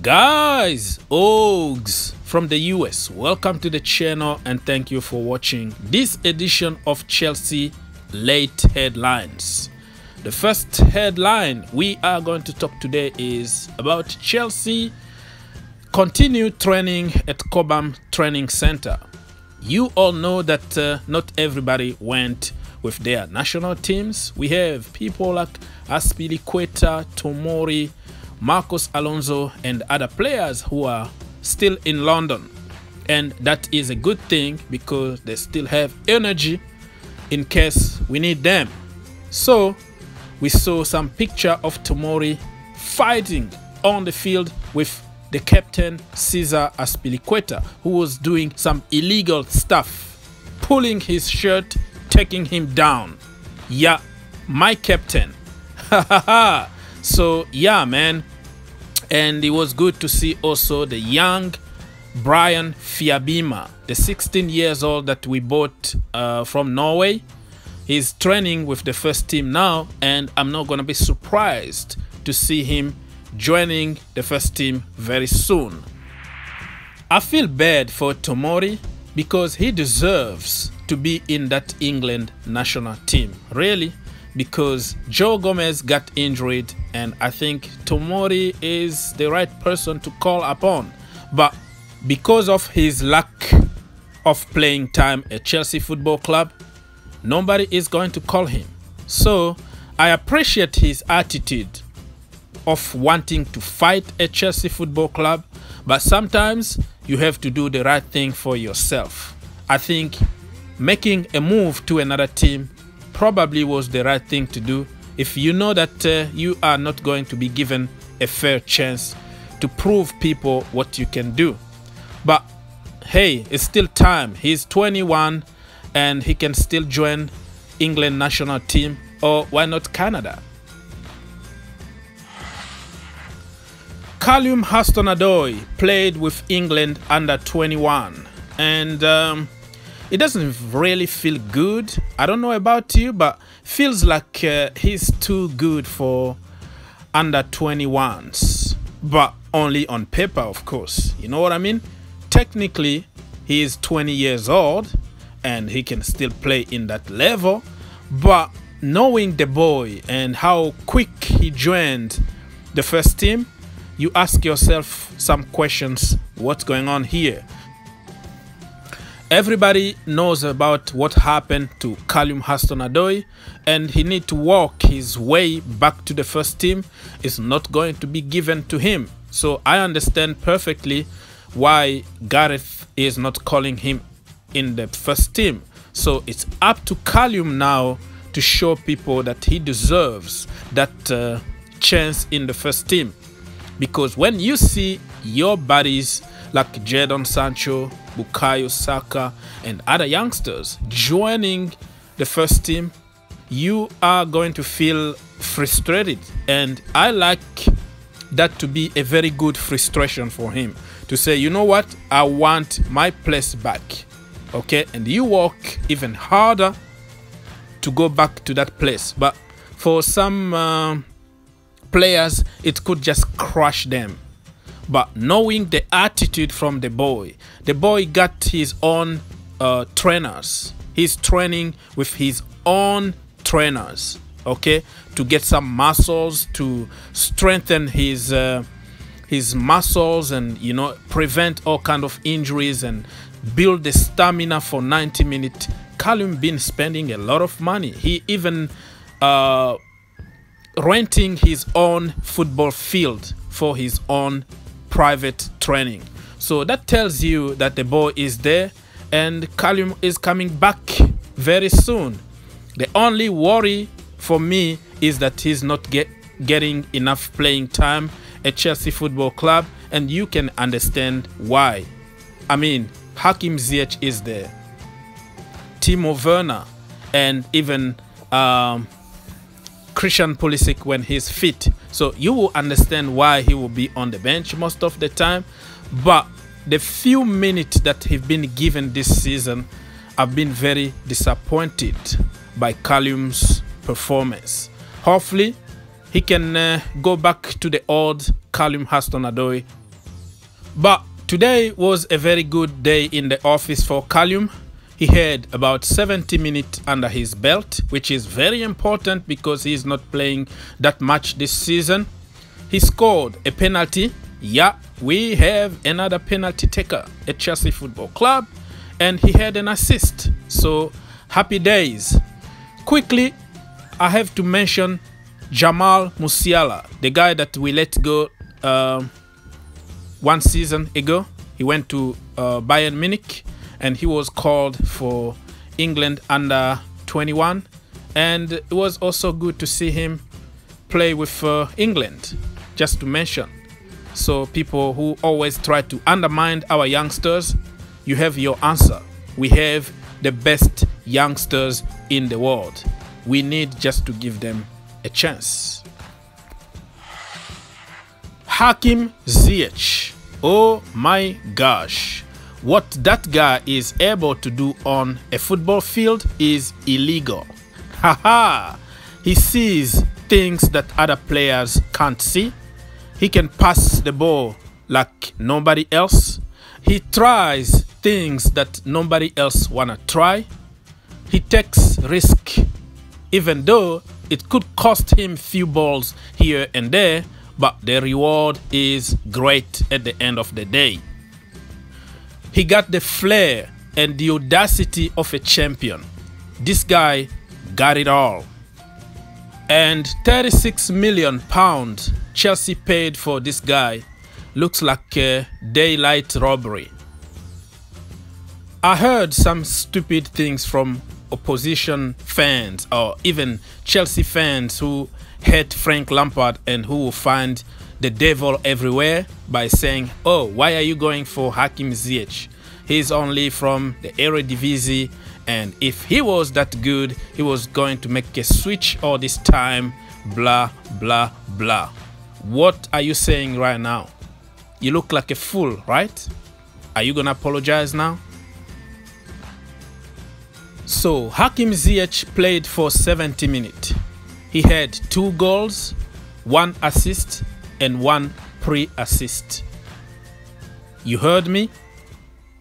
Guys, Ogs from the US, welcome to the channel and thank you for watching this edition of Chelsea Late Headlines. The first headline we are going to talk today is about Chelsea continued training at Cobham Training Center. You all know that not everybody went with their national teams. We have people like Azpilicueta, Tomori, Marcos Alonso and other players who are still in London, and that is a good thing because they still have energy in case we need them. So we saw some picture of Tomori fighting on the field with the captain Cesar Azpilicueta, who was doing some illegal stuff, pulling his shirt, taking him down. Yeah, my captain. So yeah, man. And it was good to see also the young Brian Fiabima, the 16 years old that we bought from Norway. He's training with the first team now, and I'm not going to be surprised to see him joining the first team very soon. I feel bad for Tomori because he deserves to be in that England national team, really, because Joe Gomez got injured and I think Tomori is the right person to call upon. But because of his lack of playing time at Chelsea Football Club, nobody is going to call him. So I appreciate his attitude of wanting to fight at Chelsea Football Club, but sometimes you have to do the right thing for yourself. I think making a move to another team probably was the right thing to do if you know that you are not going to be given a fair chance to prove people what you can do. But hey, it's still time. He's 21 and he can still join England national team, or why not Canada? Callum Hudson-Odoi played with England under 21 and it doesn't really feel good. I don't know about you, but feels like he's too good for under 21s, but only on paper, of course. You know what I mean? Technically, he is 20 years old and he can still play in that level, but knowing the boy and how quick he joined the first team, you ask yourself some questions. What's going on here? Everybody knows about what happened to Callum Hudson-Odoi, and he needs to walk his way back to the first team. It's not going to be given to him. So I understand perfectly why Gareth is not calling him in the first team. So it's up to Callum now to show people that he deserves that chance in the first team. Because when you see your buddies like Jadon Sancho, Bukayo Saka and other youngsters joining the first team, you are going to feel frustrated, and I like that to be a very good frustration for him, to say, you know what, I want my place back, okay? And you work even harder to go back to that place. But for some players, it could just crush them. But knowing the attitude from the boy got his own trainers. He's training with his own trainers, okay, to get some muscles, to strengthen his muscles, and you know, prevent all kind of injuries and build the stamina for 90 minutes. Callum been spending a lot of money. He even renting his own football field for his own private training. So that tells you that the boy is there and Callum is coming back very soon. The only worry for me is that he's not getting enough playing time at Chelsea Football Club, and you can understand why. I mean, Hakim Ziyech is there, Timo Werner, and even Christian Pulisic when he's fit. So you will understand why he will be on the bench most of the time. But the few minutes that he's been given this season, I've been very disappointed by Callum's performance. Hopefully he can go back to the old Callum Hudson-Odoi But today was a very good day in the office for Callum. He had about 70 minutes under his belt, which is very important because he's not playing that much this season. He scored a penalty. Yeah, we have another penalty taker at Chelsea Football Club, and he had an assist. So happy days. Quickly, I have to mention Jamal Musiala, the guy that we let go 1 season ago. He went to Bayern Munich and he was called for England under 21, and it was also good to see him play with England, just to mention. So people who always try to undermine our youngsters, you have your answer. We have the best youngsters in the world. We need just to give them a chance. Hakim Ziyech. Oh my gosh. What that guy is able to do on a football field is illegal. Haha. He sees things that other players can't see. He can pass the ball like nobody else. He tries things that nobody else wanna try. He takes risk, even though it could cost him few balls here and there, but the reward is great at the end of the day. He got the flair and the audacity of a champion. This guy got it all. And £36 million Chelsea paid for this guy looks like a daylight robbery. I heard some stupid things from opposition fans or even Chelsea fans who hate Frank Lampard and who will find the devil everywhere by saying, oh, why are you going for Hakim Ziyech? He's only from the Eredivisie, and if he was that good, he was going to make a switch all this time, blah, blah, blah. What are you saying right now? You look like a fool, right? Are you gonna apologize now? So Hakim Ziyech played for 70 minutes. He had 2 goals, 1 assist and 1 pre-assist. You heard me?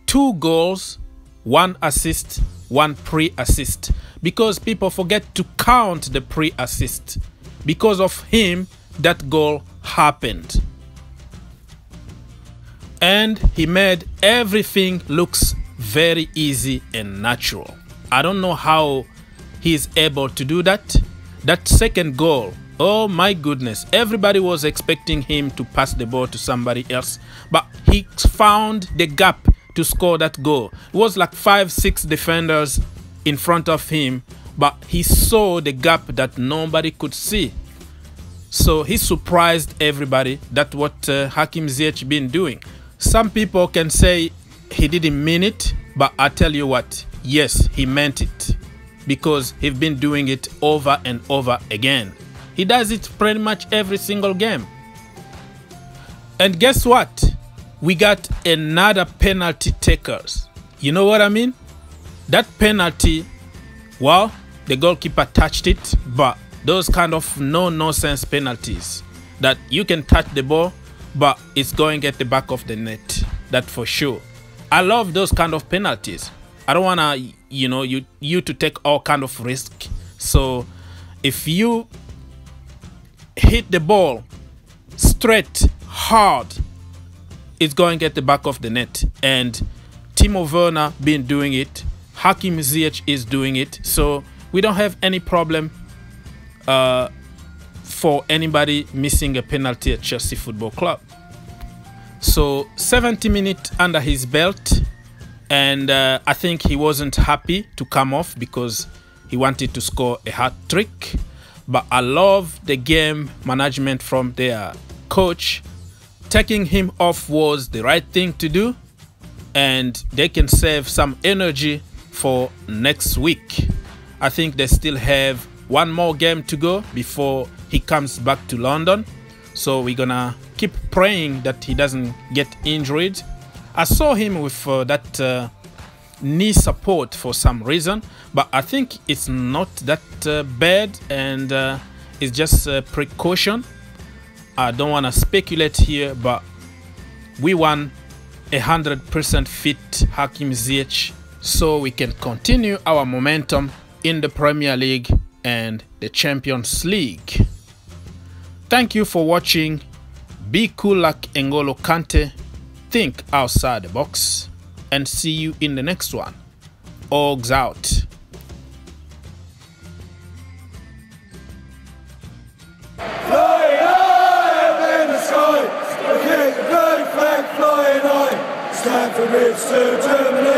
2 goals, 1 assist, 1 pre-assist. Because people forget to count the pre-assist. Because of him, that goal happened. And he made everything looks very easy and natural. I don't know how he is able to do that. That second goal, oh my goodness, everybody was expecting him to pass the ball to somebody else, but he found the gap to score that goal. It was like 5-6 defenders in front of him, but he saw the gap that nobody could see. So he surprised everybody. That's what Hakim Ziyech been doing. Some people can say he didn't mean it, but I tell you what, yes, he meant it, because he's been doing it over and over again. He does it pretty much every single game. And guess what? We got another penalty takers. You know what I mean? That penalty, well, the goalkeeper touched it, but those kind of no-nonsense penalties that you can touch the ball, but it's going at the back of the net. That for sure. I love those kind of penalties. I don't want to, you to take all kind of risk. So if you hit the ball straight, hard, it's going at the back of the net. And Timo Werner been doing it. Hakim Ziyech is doing it. So we don't have any problem for anybody missing a penalty at Chelsea Football Club. So 70 minutes under his belt, and I think he wasn't happy to come off because he wanted to score a hat-trick. But I love the game management from their coach. Taking him off was the right thing to do, and they can save some energy for next week. I think they still have one more game to go before he comes back to London. So we're gonna keep praying that he doesn't get injured. I saw him with that knee support for some reason, but I think it's not that bad, and it's just a precaution. I don't want to speculate here, but we won 100% fit Hakim Ziyech so we can continue our momentum in the Premier League and the Champions League. Thank you for watching. Be cool like N'Golo Kante, think outside the box, and see you in the next one. Ogs out. Flying high in the sky, the blue flag flying high. Stand for Ridge to Germany.